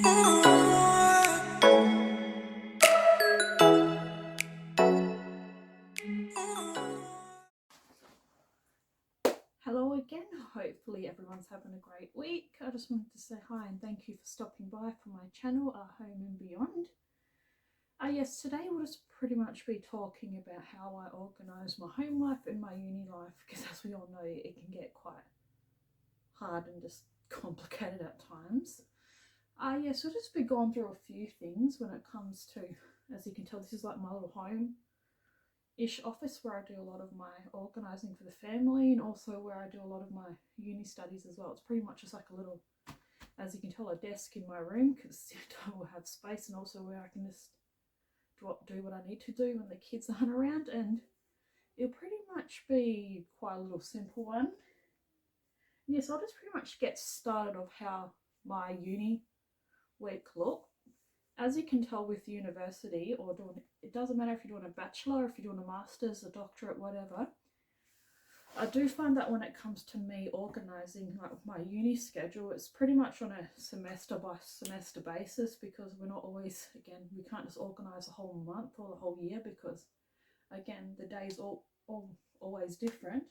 Hello again, hopefully everyone's having a great week. I just wanted to say hi and thank you for stopping by for my channel, Our Home and Beyond. Yes, today we'll just pretty much be talking about how I organise my home life and my uni life, because as we all know it can get quite hard and just complicated at times. Yes, we'll just be going through a few things when it comes to, as you can tell, this is like my little home-ish office where I do a lot of my organising for the family, and also where I do a lot of my uni studies as well. It's pretty much just like a little, as you can tell, a desk in my room, because I will have space, and also where I can just do what I need to do when the kids aren't around. And it'll pretty much be quite a little simple one. Yes, I'll just pretty much get started of how my uni week look. As you can tell with university, or doing, it doesn't matter if you're doing a bachelor, if you're doing a master's, a doctorate, whatever, I do find that when it comes to me organising like my uni schedule, it's pretty much on a semester by semester basis, because we're not always, again, we can't just organise a whole month or the whole year, because again, the days always different.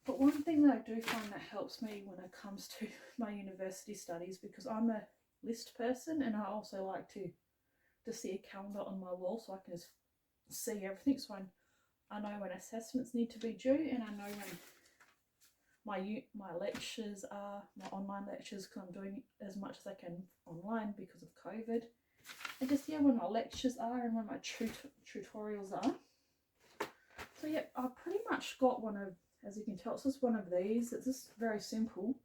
But one thing that I do find that helps me when it comes to my university studies, because I'm a list person and I also like to see a calendar on my wall so I can just see everything, so I know when assessments need to be due, and I know when my lectures are, my online lectures, because I'm doing as much as I can online because of COVID, and just when my lectures are and when my tutorials are. So yeah, I've pretty much got one of, as you can tell, it's just one of these. It's just very simple.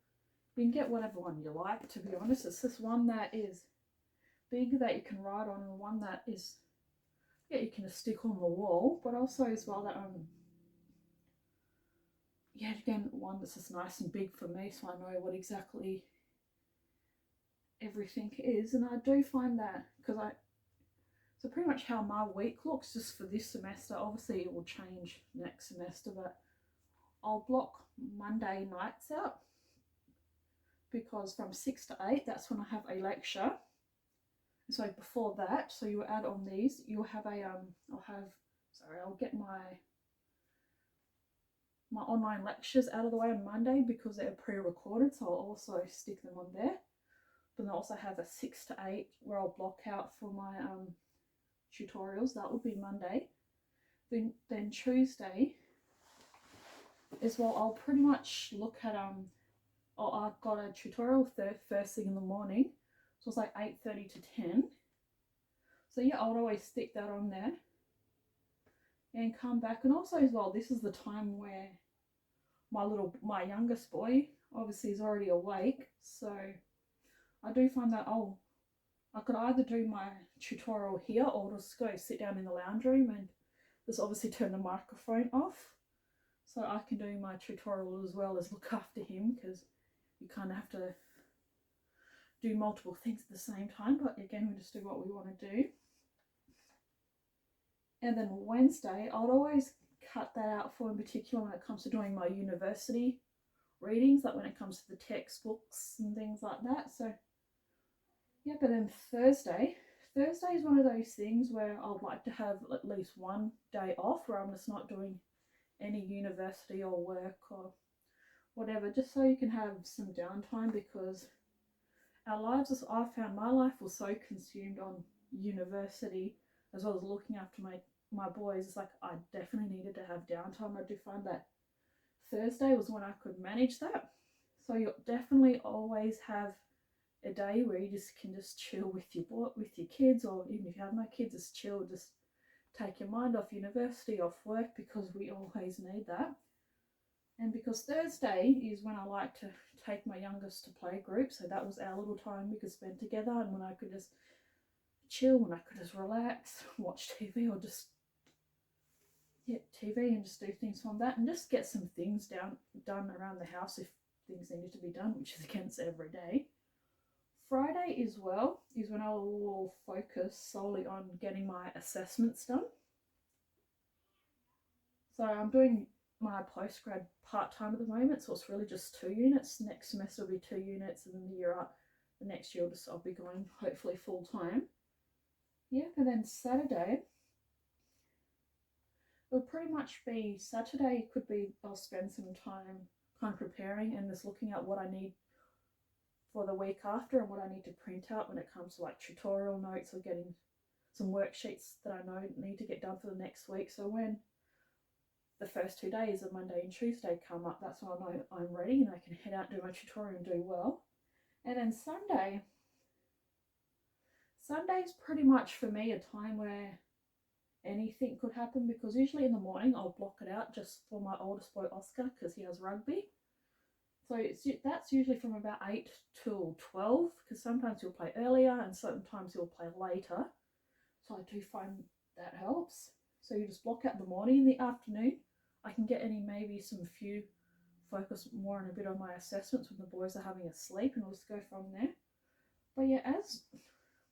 You can get whatever one you like, to be honest. It's just one that is big that you can write on, and one that is, you can just stick on the wall, but also as well that again, one that's just nice and big for me, so I know what exactly everything is. And I do find that, so pretty much how my week looks just for this semester, obviously it will change next semester, but I'll block Monday nights out, because from 6 to 8, that's when I have a lecture. So before that, so you add on these, you'll have a, I'll get my online lectures out of the way on Monday, because they're pre-recorded, so I'll also stick them on there. But I also have a 6 to 8 where I'll block out for my tutorials. That will be Monday. Then Tuesday as well, I'll pretty much look at I've got a tutorial first thing in the morning, so it's like 8:30 to 10. So yeah, I'll always stick that on there and come back. And also as well, this is the time where my youngest boy obviously is already awake, so I do find that I could either do my tutorial here or just go sit down in the lounge room and just obviously turn the microphone off, so I can do my tutorial as well as look after him, because you kind of have to do multiple things at the same time. But again, we just do what we want to do. And then Wednesday, I'll always cut that out for, in particular, when it comes to doing my university readings, like when it comes to the textbooks and things like that. So yeah, but then Thursday is one of those things where I'd like to have at least one day off where I'm just not doing any university or work or whatever, just so you can have some downtime, because our lives, I found my life was so consumed on university as well as looking after my boys. It's like I definitely needed to have downtime. I do find that Thursday was when I could manage that. So you'll definitely always have a day where you just can just chill with your kids, or even if you have no kids, just chill, just take your mind off university, off work, because we always need that. And because Thursday is when I like to take my youngest to play group, so that was our little time we could spend together, and when I could just chill, when I could just relax, watch TV, or just TV and just do things from that, and just get some things done around the house if things needed to be done, which is against every day. Friday as well is when I will focus solely on getting my assessments done. So I'm doing my postgrad part-time at the moment, so it's really just 2 units. Next semester will be 2 units, and then the year the next year I'll be going hopefully full time. Yeah, and then Saturday, it'll pretty much be Saturday. Could be I'll spend some time kind of preparing and just looking at what I need for the week after and what I need to print out when it comes to like tutorial notes or getting some worksheets that I know need to get done for the next week. So when the first 2 days of Monday and Tuesday come up, that's when I know I'm ready and I can head out and do my tutorial and do well. And then Sunday's pretty much for me a time where anything could happen, because usually in the morning I'll block it out just for my oldest boy Oscar because he has rugby. So that's usually from about 8 till 12, because sometimes he'll play earlier and sometimes he'll play later. So I do find that helps. So you just block out the morning. In the afternoon, I can get maybe some few focus more on a bit on my assessments when the boys are having a sleep, and we'll just go from there. But yeah, as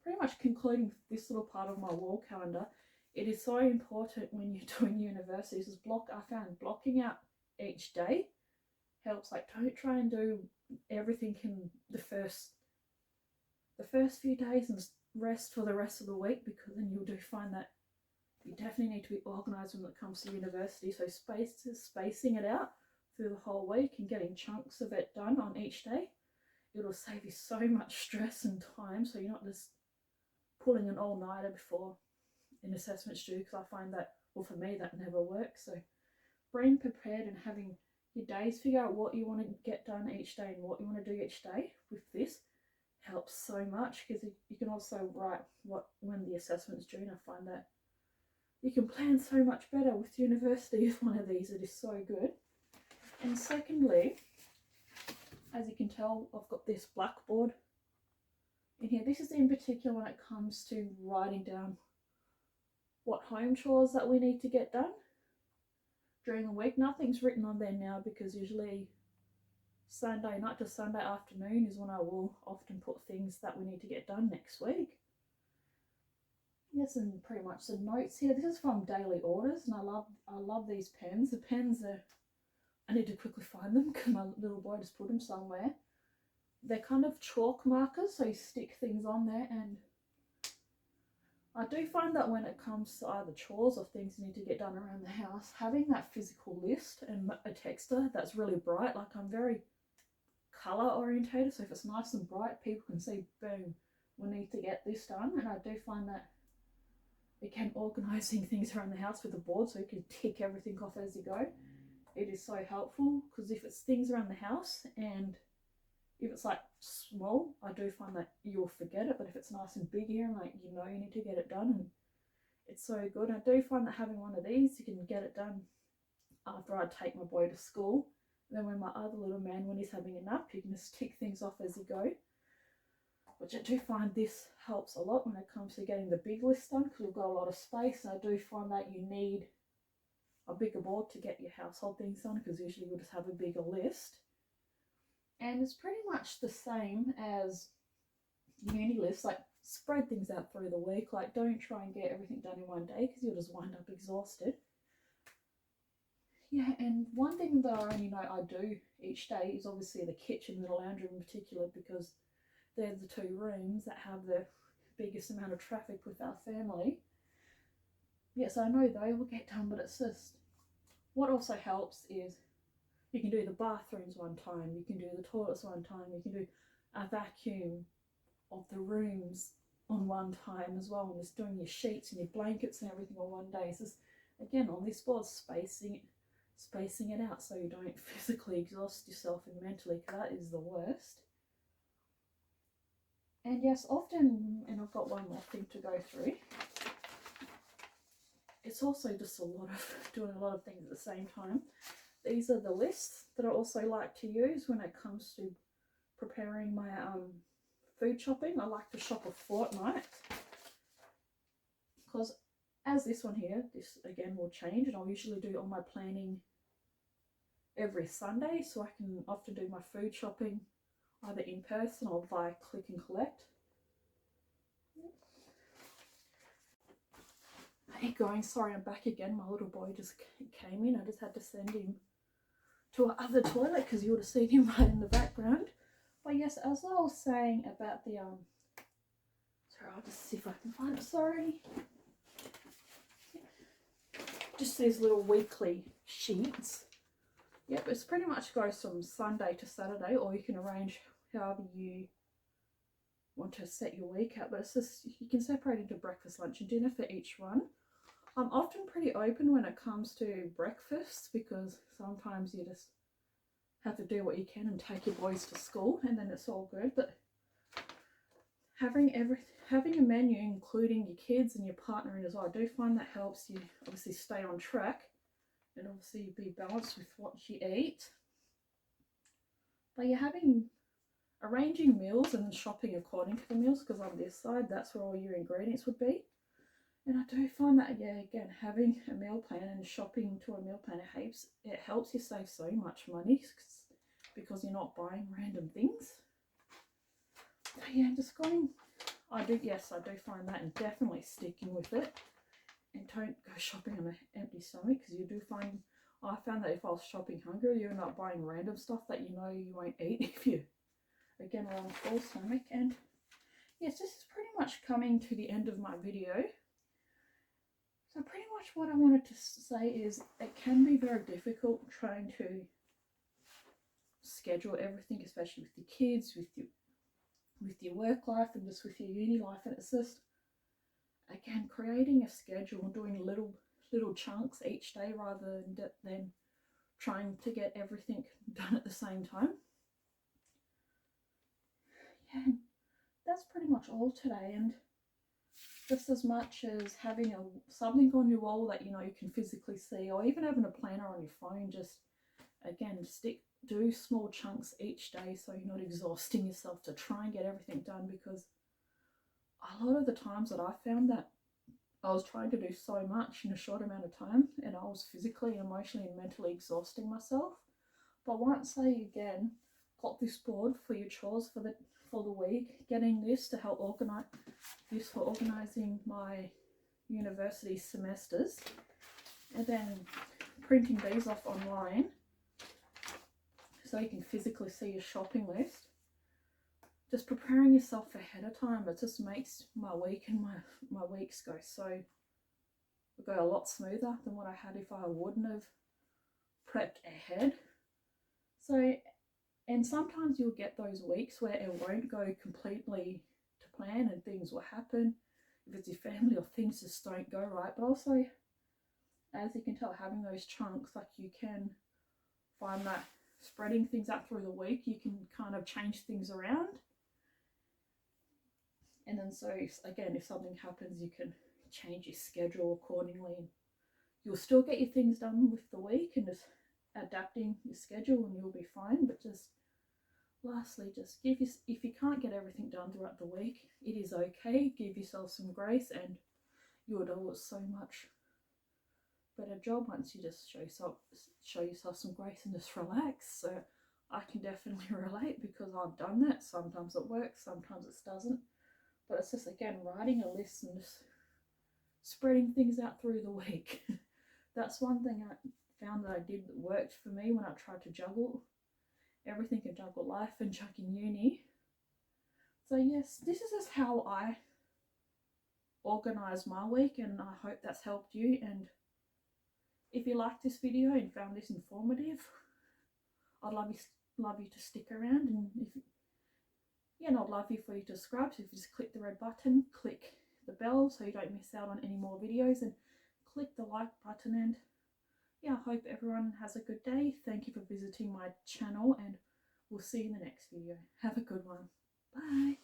pretty much concluding this little part of my wall calendar, it is so important when you're doing universities is I found blocking out each day helps. Like, don't try and do everything in the first few days and rest for the rest of the week, because then you do find that you definitely need to be organised when it comes to university. So spacing it out through the whole week and getting chunks of it done on each day, it'll save you so much stress and time, so you're not just pulling an all-nighter before an assessment's due, because I find that, well, for me that never works. So being prepared and having your days, figure out what you want to get done each day and what you want to do each day with this helps so much, because you can also write when the assessment's due, and I find that you can plan so much better with university with one of these. It is so good. And secondly, as you can tell, I've got this blackboard in here. This is in particular when it comes to writing down what home chores that we need to get done during the week. Nothing's written on there now, because usually Sunday night to Sunday afternoon is when I will often put things that we need to get done next week. Yes, and pretty much the notes here. This is from Daily Orders, and I love these pens. The pens are, I need to quickly find them because my little boy just put them somewhere. They're kind of chalk markers, so you stick things on there, and I do find that when it comes to either chores or things you need to get done around the house, having that physical list and a texter that's really bright, like I'm very colour orientated, so if it's nice and bright, people can see, boom, we need to get this done. And I do find that again, organising things around the house with a board so you can tick everything off as you go, it is so helpful, because if it's things around the house and if it's like small, I do find that you'll forget it, but if it's nice and big here and like you need to get it done, and it's so good. I do find that having one of these, you can get it done after I take my boy to school. And then when my other little man, when he's having a nap, you can just tick things off as you go, which I do find this helps a lot when it comes to getting the big list done, because we've got a lot of space. I do find that you need a bigger board to get your household things done, because usually you'll just have a bigger list. And it's pretty much the same as uni lists, like spread things out through the week. Like, don't try and get everything done in one day, because you'll just wind up exhausted. Yeah, and one thing that I only know I do each day is obviously the kitchen and the lounge room in particular, because they're the two rooms that have the biggest amount of traffic with our family. Yes, I know they will get done, but it's just, what also helps is you can do the bathrooms one time, you can do the toilets one time, you can do a vacuum of the rooms on one time as well, and just doing your sheets and your blankets and everything on one day. So again, on this board, spacing it out so you don't physically exhaust yourself and mentally, because that is the worst. And yes, often, and I've got one more thing to go through, it's also just doing a lot of things at the same time. These are the lists that I also like to use when it comes to preparing my food shopping. I like to shop a fortnight, because as this one here, this again will change, and I'll usually do all my planning every Sunday, so I can often do my food shopping either in person or via click and collect. Hey going, sorry I'm back again. My little boy just came in. I just had to send him to our other toilet because you would have seen him right in the background. But yes, as I was saying about the sorry, I'll just see if I can find it. Sorry. Just these little weekly sheets. Yep, it's pretty much goes from Sunday to Saturday, or you can arrange however you want to set your week out. But it's just, you can separate into breakfast, lunch and dinner for each one. I'm often pretty open when it comes to breakfast, because sometimes you just have to do what you can and take your boys to school, and then it's all good. But having a menu including your kids and your partner in as well, I do find that helps you obviously stay on track and obviously be balanced with what you eat. But you're arranging meals and then shopping according to the meals, because on this side that's where all your ingredients would be. And I do find that, yeah, again, having a meal plan and shopping to a meal plan, it helps you save so much money, because you're not buying random things. So yeah, just going, I do find that, and definitely sticking with it. And don't go shopping on an empty stomach, because you do find, I found that if I was shopping hungry, you end up buying random stuff that you know you won't eat if you, again, are on a full stomach. And yes, this is pretty much coming to the end of my video. So pretty much what I wanted to say is, it can be very difficult trying to schedule everything, especially with your kids, with your work life, and just with your uni life. And it's just, again, creating a schedule and doing little chunks each day, rather than trying to get everything done at the same time. Yeah, that's pretty much all today. And just as much as having something on your wall that you know you can physically see, or even having a planner on your phone, just again do small chunks each day, so you're not exhausting yourself to try and get everything done. Because a lot of the times that I found that I was trying to do so much in a short amount of time, and I was physically, emotionally and mentally exhausting myself. But once I again got this board for your chores for the week, getting this to help organize this for organizing my university semesters, and then printing these off online so you can physically see your shopping list, just preparing yourself ahead of time, it just makes my week and my weeks go a lot smoother than what I had if I wouldn't have prepped ahead. So, and sometimes you'll get those weeks where it won't go completely to plan and things will happen if it's your family, or things just don't go right. But also, as you can tell, having those chunks, like, you can find that spreading things out through the week, you can kind of change things around. And then so if something happens, you can change your schedule accordingly, and you'll still get your things done with the week, and just adapting your schedule and you'll be fine. But just lastly, just if you can't get everything done throughout the week, it is okay. Give yourself some grace, and you'll do so much better job once you just show yourself some grace and just relax. So I can definitely relate, because I've done that. Sometimes it works, sometimes it doesn't. But it's just, again, writing a list and just spreading things out through the week. That's one thing I found that I did that worked for me when I tried to juggle everything, and juggle life and juggling uni. So yes, this is just how I organise my week, and I hope that's helped you. And if you liked this video and found this informative, I'd love you to stick around. And and I'd love for you to subscribe. So if you just click the red button, click the bell so you don't miss out on any more videos, and click the like button. And yeah, I hope everyone has a good day. Thank you for visiting my channel, and we'll see you in the next video. Have a good one. Bye.